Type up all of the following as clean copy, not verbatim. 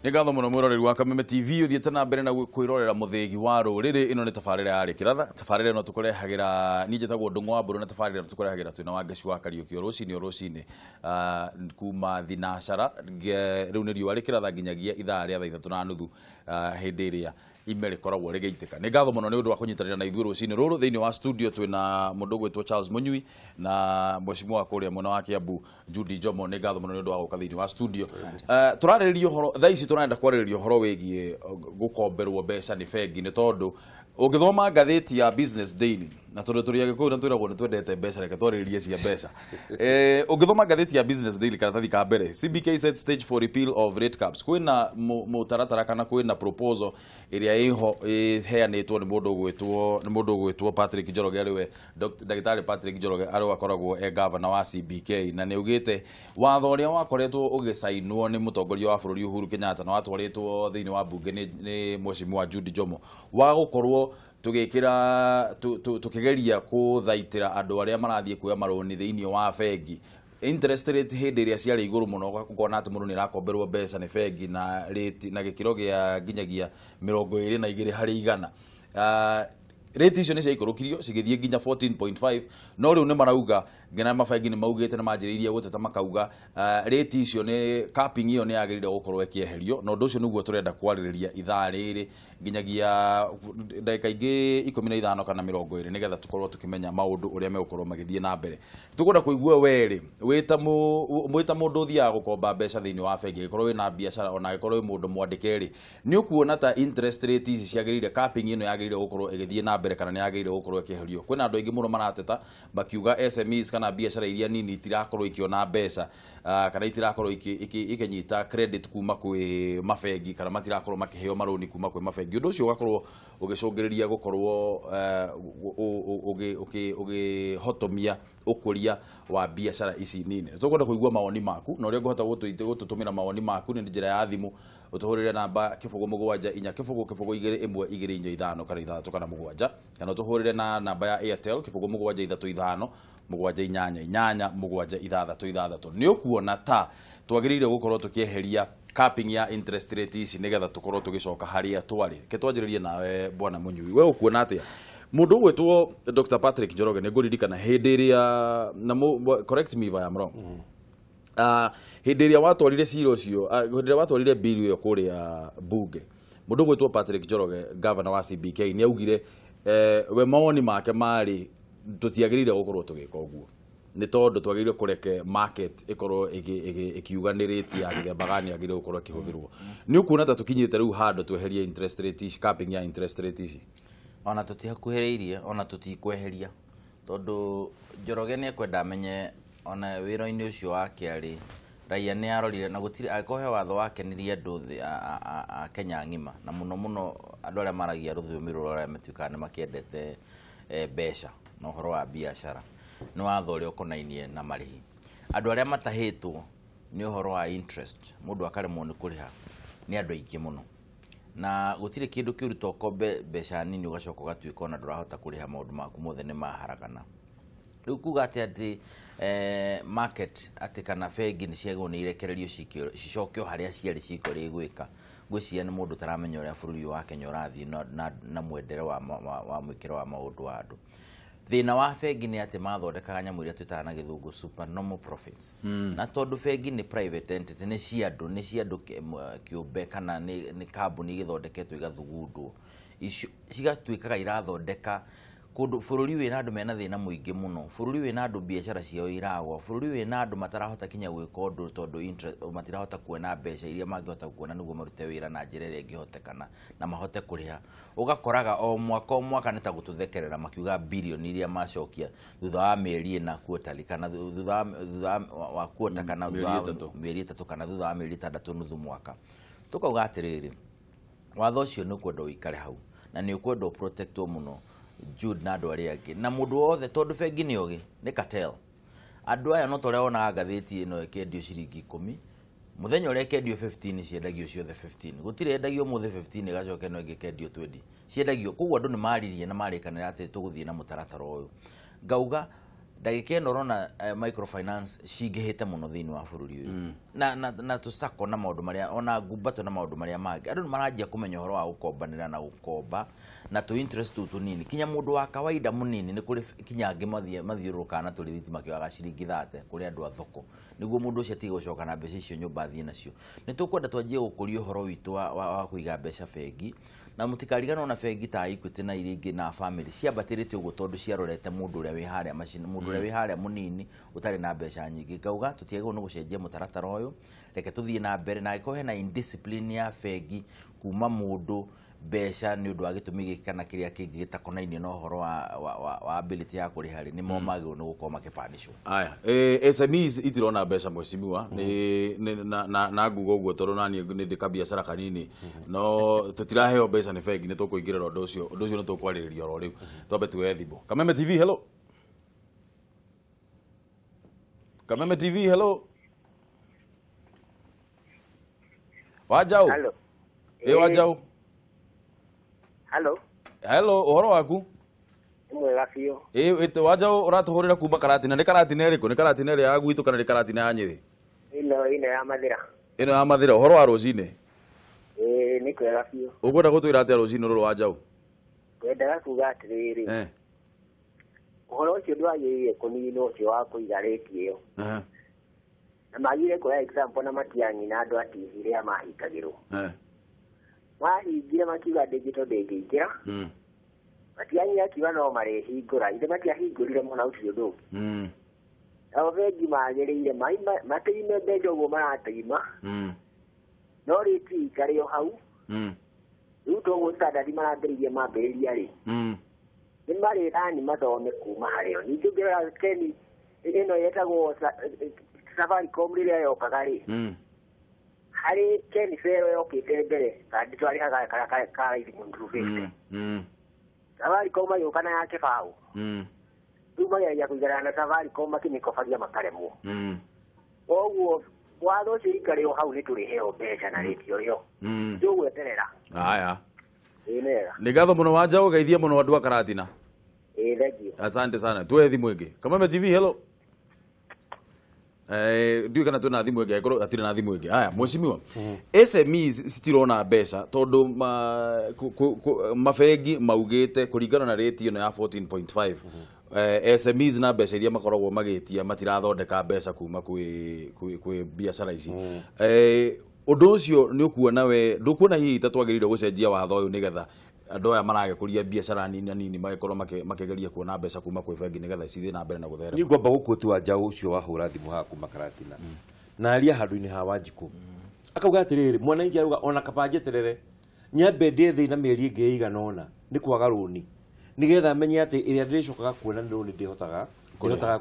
Nĩ ngatho mũno mwĩroreri wa Kameme TV ũthiĩte na mbere na kwĩrorera mũthĩgi wa rũrĩrĩ. Ĩno nĩ tabarĩra ya Kĩratha. Tabarĩra ĩno tũkũrehagĩra niĩ njĩtagwo Ndung'u na tabarĩra ĩno tũkũrehagĩra twĩna wa Ngeci wa Kariũki rũcinĩ kuma thinacara rĩu nĩ riũa rĩkĩratha nginyagia ithaa rĩa 3:30 hĩndĩ ĩrĩa ime rĩkoragwo rĩgĩitĩka. Nĩ ngatho mũno nĩ ũndũ wa kũnyitanĩra na ithuĩ rũcinĩ rũrũ thĩinĩ wa studio twĩna mũndũ ũgwĩtwo Charles Mũnyui na mheshimiwa kũrĩa mwena wa Kiambu Judy Njomo. Nĩ ngatho mũno nĩ ũndũ wa gũka thĩinĩ wa studio. Tũrarĩrĩria ũhoro thaa ici tũrenda kwarĩrĩria ũhoro wĩgiĩ gũkomberwo mbeca nĩ bengi nĩ tondũ ũngĩthoma ngathĩti ya Business Daily na tondũ tũrĩ agĩkũyũ na twĩragwo nĩ twendete mbeca reke twarĩrĩrie cia mbeca. Ũngĩthoma ngathĩti ya Business Daily karatathi ka mbere, CBK set stage for repeal of rate caps. Kwĩna mũtaratara kana kwĩna proposal ĩrĩa ĩho ĩheanĩtwo nĩ mũndũ ũgwĩtwo Patrick Njoroge arĩwe ndagĩtarĩ Patrick Njoroge arĩa akoragwo governor wa CBK na nĩ ugĩte watho ũrĩa wakoretwo ũgĩcainwo nĩ mũtongoria wa bũrũri Uhuru Kenyatta na watwarĩtwo thĩinĩ wa bunge nĩ mheshimiwa Judy Njomo wa gũkorwo tukigeria kuthaitira andu aria marathie kuoya maroni thiini wa bengi. Interest rate hĩndĩ ĩrĩa ciarĩ igũrũ mũno ũkona atĩ mũndũ nĩ arakomberwo mbeca nĩ bengi na rate na gĩkĩro gĩa nginyagia 22%. Rate icio nĩ ciaikũrũkirio cigĩthiĩ nginya 14.5 no rĩu nĩ marauga ngena mabengi nĩ maugĩte nĩ manjĩrĩirie gũteta makauga rate icio nĩ capping iyo nĩ yagĩrĩire gũkorwo ĩkĩeherio na ũndũ ũcio nĩguo tũrenda kwarĩrĩria ithaa rĩrĩ nginyagia ndagĩka ingĩ 15 kana 20 nĩgetha tũkorwo tũkĩmenya maũndũ ũrĩa megũkorwo magĩthiĩ na mbere. Tũkwenda kũigua werĩ wĩta mũndũ ũthiaga gũkomba mbeca thĩinĩ wa bengi agĩkorwo wĩna biacara ona agĩkorwo wĩ mũndũ mwandĩke rĩ nĩ ũkuona ta interest rate ici ciagĩrĩire capping ĩno yagĩrĩire gũkorwo ĩgĩthiĩ na mbere kana nĩ yagĩrĩire gũkorwo ĩkĩeherio. Kwĩna andũ aingĩ mũno marateta makiuga SMEs kana biacara iria nini itirakorwo ikiona mbeca kana itirakorwo ikĩnyita credit kuma kwĩ mabengi kana matirakorwo makĩheo maroni kuma kwĩ mabengi. Ũndũ ũcio ũgakorwo ũgĩcũngĩrĩria gũkorwo ũgĩhotomia ũkũria wa biacara ici nini. Tũkwenda kũigua mawoni maku na ũrĩa ngũhota gũtũtũmĩra mawoni maku nĩ njĩra ya thimũ ũtũhũrĩre namba 0774421225 kana 3 kana 7 kana ũtũhũrĩre na namba ya Airtel 0735788876. Nĩ ũkuona ta twagĩrĩire gũkorwo tũkĩeheria capping ya interest rate ici nĩgetha tũkorwo tũgĩcoka harĩa twarĩ. Ketwanjĩrĩrie nawe bwana Mũnyui, we ũkuona atĩa mũndũ ũgwĩtwo Dr. Patrick Njoroge nĩ ngũririkana hĩndĩ ĩrĩa na correct me if I am wrong, hĩndĩ ĩrĩa watwarire cira ũcio hĩndĩ ĩrĩa watwarire bill ĩyo kũrĩa bunge mũndũ ũgwĩtwo Patrick Njoroge governor wa CBK nĩ augire we mawoni make marĩ tũtiagĩrĩire gũkorwo tũgĩka ũguo nĩ tondũ twagĩrĩire kũreke market ĩkorwo ĩkiuga nĩ rate ya gĩthemba gani yagĩrĩire gũkorwo ĩkĩhũthĩrwo. Nĩ ũkuona ta tũkinyĩte rĩu handũ tweherie interest rate ici capping ya interest rate ici ona tũtihakuhĩrĩirie ona tũtikweheria tondũ Njoroge nĩ ekwenda amenye ona wĩra-inĩ ũcio wake arĩ raia nĩ arorire na gũtirĩ agĩkohe watho wakenirie andũ a Kenya ng'ima na mũno andũ arĩa maragia rũthiomi rũrĩa arĩa matuĩkaga nĩ makĩendete mbeca na ũhoro wa biacara nĩ watho ũrĩa ũkonainie na marĩhi. Andũ arĩa matahĩtwo nĩ ũhoro wa interest mũndũ akaremwo nĩ kũrĩha nĩ andũ aingĩ mũno na gũtirĩ kĩndũ kĩũru to kombe mbeca nini ũgacoka ũgatuĩka ona ndũrahota kũrĩha maũndũ maku mothe nĩ maharagana. Rĩu kuga atĩ market atĩ kana bengi nĩ ciagwo nĩ irekererio cicokio harĩa ciarĩ cikorĩ gwĩka ngwĩciria nĩ mũndũ taramenya ũrĩa bũrũri wa Kenya ũrathiĩ na mwendere wa mwĩkĩre wa maũndũ wa andũ. Thĩna wa bengi nĩ atĩ mathondekaga nyamũ iria twĩtaga na gĩthũngũ supernormal profits na tondũ bengi nĩ private entity nĩ cia andũ kĩũmbe kana nĩ kambuni igĩthondeketwo igathugundwo cigatuĩkaga irathondeka kũndũ bũrũri wĩna andũ mena thĩna mũingĩ mũno, bũrũri wĩna andũ biacara ciao iragwa, bũrũri wĩna andũ matarahota kinya gwĩka ũndũ tondũ matirahota kuona mbeca iria mangĩhota kuona nĩguo marute wĩra na njĩra ĩrĩa ĩngĩhotekana na mahote kũrĩha. Ũgakoraga o mwaka nĩ ta gũtũthekerera makiuga bilioni iria macokia thutha wa mĩeri 4 quarterly kana thutha wa quarter kana mĩeri 3 kana thutha wa mĩeri 6 nuthu mwaka. Tukauga atĩrĩrĩ watho ũcio nĩ ũkwenda ũikare hau na nĩ ũkwenda protectwo mũno Jude na andũ arĩa angĩ na mũndũ wothe tondũ bengi nĩ ũgĩ nĩ cartel. Andũ aya no tũrĩa wonaga ngathĩti ĩno ĩkendio ciringi 10 mũthenya ũrĩa ĩkendio 15 ciendagio ciothe 15 gũtirĩ endagio mũthenya 15 gacoke no ĩkendio 20 ciendagio. Koguo andũ nĩ maririe na marĩkanĩra atĩ tũgũthiĩ na mũtaratara ũyũ. Ngauga ndagĩka ĩno ũrona microfinance cingĩhĩte mũno thĩinĩ wa bũrũri ũyũ na tusako na maundu maria ona ngumbato na maundu maria mangi andu maranjia kumenya horo wa gukombanira na gukomba na tu interest tu nini kinya mundu wa kawaida munini ni kuri kinya angi mathiuruka na turi thitima kiwaga ciringi 30 kuri andu a thoko niguo mundu ucio ati gucoka na mbeca icio nyumba thie nacio ni tukwenda twanjie gukuria horo witu wa kuiga mbeca bengi na mutikarigana na bengi ta Equity na iringi na family ciambatirite uguo tondu ciarorete mundu uria wi haria machine mundu uria wi haria munini utari na mbeca nyingi ngauga tutiagwo no gucenjia mutaratara uyu reke tuthie na mbere na iko hena indiscipline ya bengi kuma mundu mbeca ni undu wa gitumi giki kana kiria kingi gitakonainio no horo wa ability ya kurihari ni mo magio no gukoma makipanisho aya SMEs itirona mbeca mwecimiwa ni na ngugo uguo tondu nani ni ndika biacara kanini no tutiraheo mbeca ni bengi ni tukuingirira undu ucio ni tukwariria ro riu twambe tuwe thimbo Kameme TV hello Kameme TV hello Wajau hello wajau hello uhoro waku mwega biũ ite wajau uratuhurira kuma karatina ni karatina iriku ni karatina iri ya gwitu kana ni karatina ya Nyeri ino ya mathira uhoro wa rucine ni kwega biũ ukwenda gutwira atia rucine ruru wajau kwendaga kuga atiriri uhoro ucio ndwagĩrĩire kũninwo ũcio wa kũiga rĩti ĩyo na magire kuoya example na matiangi na andũ a TV rĩa mahingagĩrwo mahingire makiuga digital ndĩngĩingĩra matiangi akiuga no marĩhingũra ithe matiahingũrire mũna ũcio ndũngĩ nao bengi magĩrĩire mateime mbeca ũguo marateima no rĩti ikarĩ o hau rĩu toguo standard marambĩrĩirie mambĩrĩria rĩ nĩ marĩrani mathome kuma harĩo ningĩ ngĩrora keni ĩno yetagwo Safaricom rĩrĩa yokaga rĩ harĩ keni fero yokĩte mbere kandi twarĩhaga karaithi mũndũ Safaricom magĩũka na yake baũ rĩu mageria kũiganana na Safaricom makĩmĩkobagia makaremwo koguo watho ũcio ikarĩ o hau nĩ tũrĩheo mbeca na rĩtio rĩo tũgweterera aya ni gatho muno wajau geithia muno andu a karatina thank you asante sana tuwe thimu ingi Kameme TV hello ndio kana tuna thimu ingi akoro atire na thimu ingi aya mweshimiwa SMEs citirona mbeca tondu mabengi maugite kuringana na rate ino ya 14.5 SMEs na mbeca iria makoragwo magitia matirathondeka mbeca kuma kwi biacara ici undu ucio ni ukuona we ndukuona hihi tatwagirire gucenjia watho uyu nigetha andu aya maragekuria biacara nini magikorwo makigeria kuona mbeca kuma kwi bengi nigetha icithie na mbere na gutherema ni ngomba gukutu wa njau ucio wahura thimu ha kuma karatina na aria handu-ini ha Wanjiku akauga atiriri mwananchi aruga ona kabanje terere nyambe ndie thina mieri ingi igana ona ni kwaga runi nigetha menye ati iria ndiricokaga kuona runi ndihotaga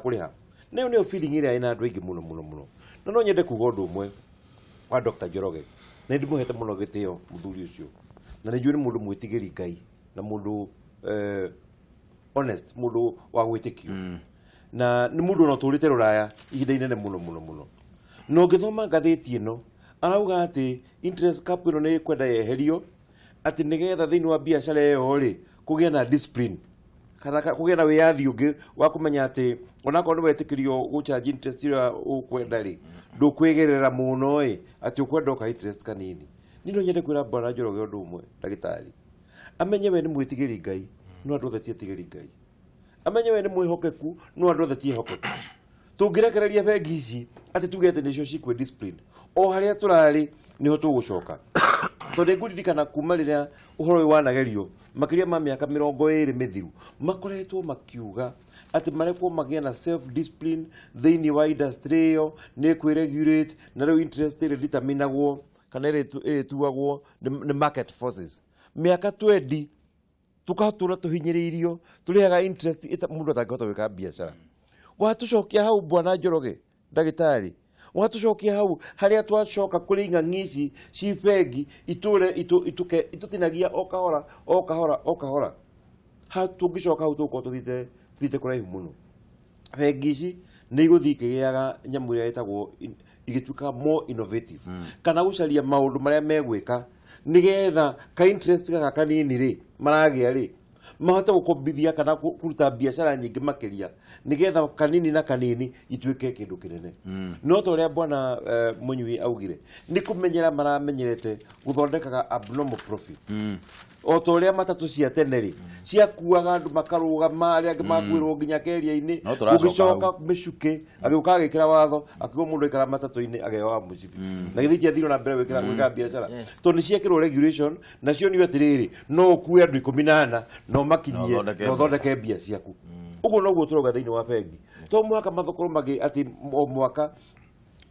kuriha niyo feeling iria ina andu aingi muno no nyende kuga undu umwe wa Dr. Njoroge na ndimuhete muno gitio muthuri ucio na nijue ni mundu mwitigiri Ngai na mundu honest mundu wa gwitikio na ni mundu no turite ruraya ihinda inene muno no ngithoma ngatheti ino arauga ati interest cap ino ni kwenda yeherio ati nigetha thiini wa biacara iyo ri kugia na discipline kana kugia na wiyathi ungi wa kumenya ati ona ko ni wetikirio gucharge interest ira ukwenda ri ndukwigerera muno ati ukwenda ka interest kanini nino nyende kwira Bwana Njoroge undu umwe ndagitari amenye we ni mwitigiri Ngai no andu othe tietigiri Ngai amenye we ni mwihokeku no andu othe tiehokeku tungirekereria bengi ici ati tugete nicio cikwe discipline o haria turari niho tugucoka tondu nguririkana kuma riria uhoro uyu wanagerio makiria ma miaka 20 mithiru makoretwo makiuga ati marekwo magia na self discipline thiini wa industry yo ni kwiregulate na riu interest iri determinagwo kana iri tuagwo ni market forces miaka 20 tukatura tuhinyiririo turihaga interest ita mundu atangihota gwika biacara watucokia hau Bwana Njoroge ndagitari watucokia hau haria twacoka kuri ng'ang'ici ci bengi iture itutinagia o kahora ha tungicoka hau tuko tuthite kuraihu muno bengi ici ni iguthii kigiaga nyamu iria itagwo igituka more innovative kana gucaria maundu maria megwika nigetha ka interest gaka kanini ri maragia ri mahote gukombithia kana kuruta biashara nyingi makiria nigetha kanini na kanini ituike kindu kinene no to ria bwana Munyui augire ni kumenyera maramenyerete guthondekaga abnormal profit o to ria matatu cia teneri cia kuaga andu makarugama aria angi makwirwo nginya keria-ini ugicoka micuke agiuka agikira watho akigo mundu ikara matatu-ini agewa mucibi na githi kia thiro na mbere wikira biashara to ni ciekirwo regulation na cio ni atiriri no kuwe andu 14 no makinyie no thondeke bia ciaku uguo noguo turoga thiini wa bengi to mwaka mathokoro magi ati o mwaka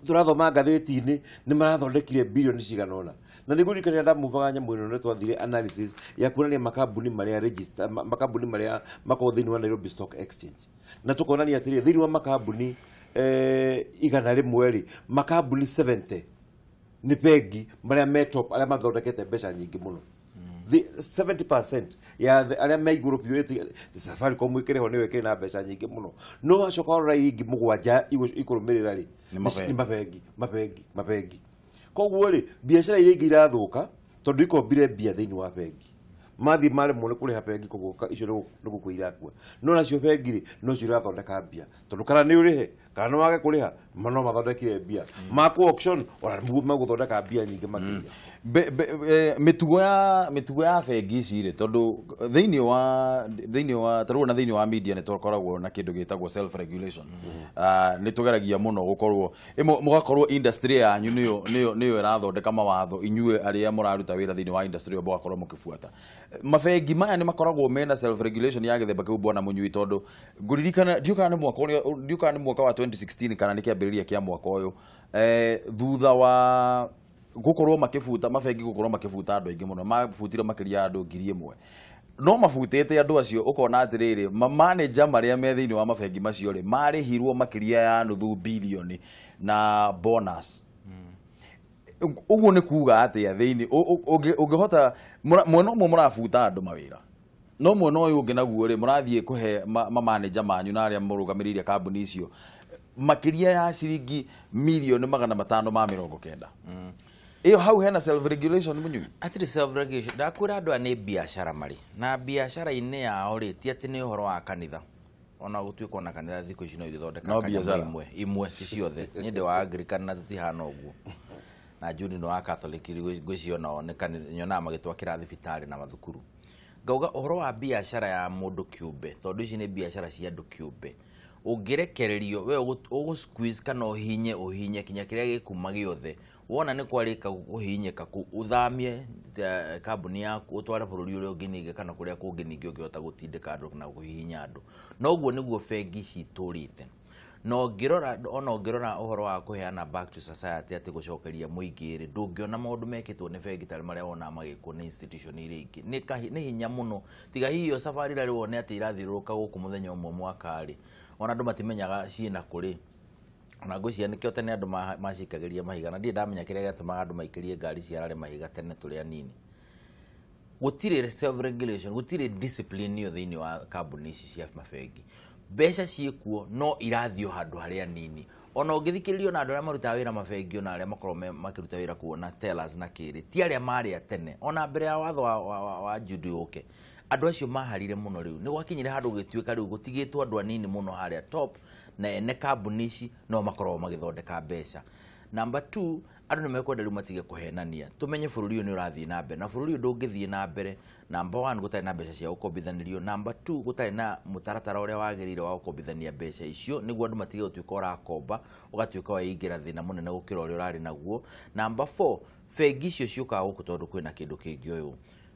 turathoma ngatheti-ini ni marathondekire bilioni ciganona na nigurikania ndamuvaga nyamu ino ne twathire analysis ya kuonania makambuni maria register makambuni maria mako thiini wa Nairobi Stock Exchange na tukonania atiri thiini wa makambuni igana rimwe makambuni 70 ni bengi maria me top aria mathondekete mbeca nyingi muno the 70% ya aria me iguru pio Safaricom ikireho ni wekire na mbeca nyingi muno no acoka ora ingi mugwanja ikurumirira ri ni mabengi koguo ri biashara ile ingi irathuka tondu ikombire bia thiini wa bengi mathi mare mune kuriha bengi kuguka icio nugu kuira kwa no nacio bengi ri no cio irathondeka bia tondu kana ni urihe kana no wage kuriha mano mathondekire bia mako auction ora maguthondeka bia nyingi makiria mitugo ya bengi cire tondu thiini wa taruna thiini wa media ni tukoragwo na kindu gitagwo self regulation ni tugeragia muno gukorwo mugakorwo industry yanyu niyo irathondeka mawatho inyue aria muraruta wira thiini wa industry obo gakorwo mukifuata mabengi maya ni makoragwo mena self regulation ya githemba kiu bwana Munyui tondu nguririkana ndiukana ni mwaka wa 2016 kana ni kiambiriria kia mwaka uyu thutha wa gukorwo makifuta mabengi gukorwo makifuta andu aingi muno mafutire makiria andu 1000 no mafutete andu acio ukona atiriri manager maria me thiini wa mabengi macio ri marihirwo makiria ya nuthu bilioni na bonus uguo ni kuga ati thiini ungihota mwena umwe murafuta andu mawira no mwena uyu ungi naguo ri murathie kuhe manager manyu na aria murugamiriria kambuni icio makiria ya ciringi milioni 590 iyo hau hena self regulation Munyui atiri self regulation ndakura andu ani biashara mari na biashara ine yao ri ti ati ni uhoro wa kanitha ona gutuika na kanitha thiko ici no ithondeka imwe ti ciothe ni ndi wa Anglican na tutihana uguo na Judy no wa Catholic gwicio no ne kanitha nyona magitwakira thibitari na mathukuru ngauga uhoro wa biashara ya mundu kiumbe tondu ici ni biashara cia andu kiumbe ungirekererio we squeeze kana uhinye kinya kiria gikuma giothe wona ni kwarika guhinyeka ku uthamie kambuni yaku utwara bururi uria ungininge kana kuria kungininge ungihota gutindika andu na guhihinya andu noguo niguo bengi citurite no ngirora uhoro wa kuheana back to society ati gucokeria muingiri ndungiona maundu mekitwo ni bengi tari maria wona magikwo ni institution iria ingi ni hinya muno tiga hiyo safari rari wone ati irathiruka guku muthenya umwe mwakari ona andu matimenyaga ciina kuri ona ngwiciria nikio tene andu macikagiria mahiga na ndi ndamenya kiria gatumaga andu maikirie ngari ciarare mahiga tene turi anini gutire self regulation gutire discipline yo thiini wa kambuni ici cia mabengi mbeca ciikuo no irathio handu haria nini ona ungithikiririo na andu aria maruta wira mabengi ona aria makorwo makiruta wira kuona tellers na kiri ti aria mari tene ona mbere ya watho wa Judy uke andu acio maharire muno riu ni gwakinyire handu gituika riu gutigitwo andu anini muno haria top na ene kambuni ici no makorwo magithondeka mbeca number 2 andu ni mekwenda riu matige kuhenania tumenye bururi uyu ni urathie na mbere na bururi uyu ndungithie na mbere number 1 gutari na mbeca cia gukombithanirio number 2 gutari na mutaratara uria wagirire wa gukombithania mbeca icio niguo andu matige gutuika urakomba ugatuika wa ingira thina munene gukira uria urari naguo number 4 bengi icio ciukaga guku tondu kwina kindu kingi uyu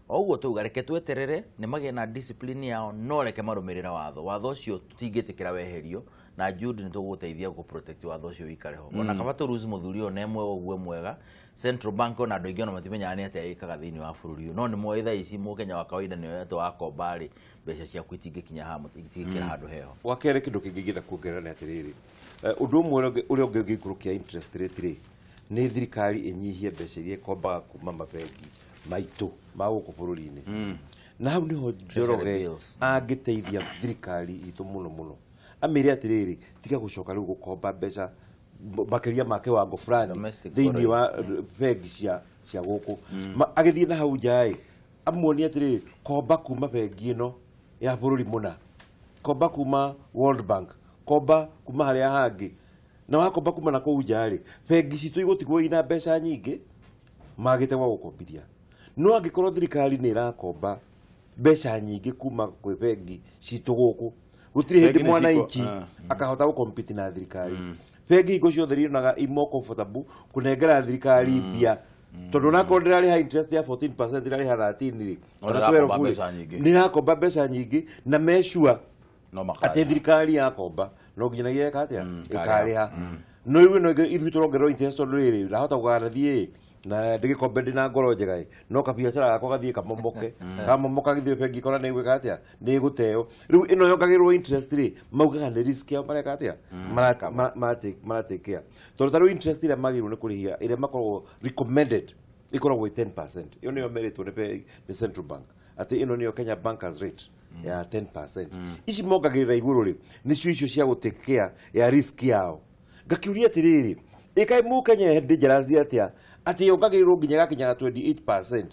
oguo tuga reke tweterere ni magie na discipline yao no reke marumirira watho ucio tutingitikira weherio na Judy ni tuguteithia gu protect watho ucio wikareho ona kaba tu rules muthuri ona emwe oguo mwega Central Bank ona andu ingi ona matimenya ni ati ikaga thiini wa bururi no ni moitha ici mu Kenya wa kawaida ni wetu wa kombari mbeca cia kwitingikinya hamu itingikira handu heho wakere kindu kingigida kuongerera ni atiriri undu umwe uria ungikurukia interest rate ri ni thirikari inyihie mbeca iria ikombaga kuma mabengi maitu ma guku bururi-ini na hau niho Njoroge agiteithia thirikari itu muno amire atiriri tiga gucoka riu gukomba mbeca makiria make wango fulani thiini wa bengi cia guku agithie na hau njai amuonia atiriri komba kuma bengi ino ya bururi muna komba kuma World Bank komba kuma haria hangi na wakomba kuma na kou njari bengi citu igutigwo ina mbeca nyingi magite wa gukombithia no angikorwo thirikari ni irakomba mbeca nyingi kuma kwi bengi citu guku gutiri hindi mwananchi akahota gukompiti na thirikari bengi igo ciothe rionaga imo comfortable kunengera thirikari mbia tondu na kondera ha interest ya 14% irari ha 13 ri ona 12 ni rakomba mbeca nyingi na meshua no makaya ate thirikari yakomba no nginyagia katia ikariha no iwe no ithu turongerwo interest riri rahota kugarathie na ndigikombe ndina ngoro njega no kabiacara gakwa gathie kamomoke kamomoka githio bengi kora ni gwika atia ni guteo riu ino yongagirwo interest ri maugaga ni risk ya mareka atia maratekea tondu taru interest ira magirwo ni kurihia ire makorwo recommended ikoragwo 10%. Iyo niyo meritwo ni Central Bank ati ino niyo Kenya Bankers Rate ya 10%. Ici mongagirira iguru ri ni icio cia gutekea ya risk yao ngakiuria atiriri ikai mu Kenya dangerous atia ati yongagirwo nginya gakinya 28%.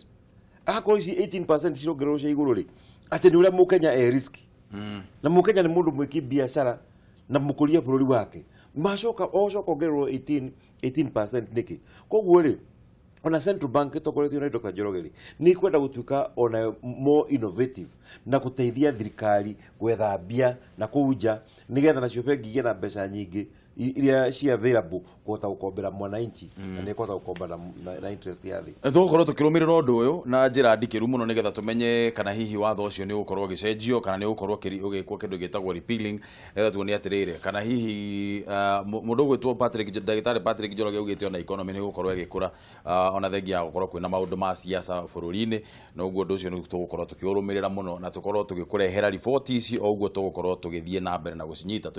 Akoro ici 18% cirongerwo cia iguru ri ati ni uria mu Kenya risk na mu Kenya ni mundu mwiki biashara na mukuria bururi wake macoka ongerwo 18% niki koguo ri ona Central Bank tokoretio na Dr. Njoroge ni kwenda gutuika ona more innovative na guteithia thirikari gwetha mbia na kuunja nigetha nacio bengi igena mbeca nyingi iria cia available kuhota gukombera mwananchi na ni kuhota gukomba na interest ya thi tugukorwo tukirumirira undu uyu na njira ndikiru muno nigetha tumenye kana hihi watho ucio ni ugukorwo gicenjio kana ni ugukorwo ugikwo kindu gitagwo repealing nigetha tuone atirire kana hihi mundu gwitwo Ndagitari Patrick Njoroge ugite ona economy ni ugukorwo igikura ona thengi ya gukorwo kwina maundu ma siasa bururi-ini na uguo ndu ucio ni tugukorwo tukiurumirira muno na tukorwo tugikurehera report ici o uguo tugukorwo tugithie na mbere na gucinyita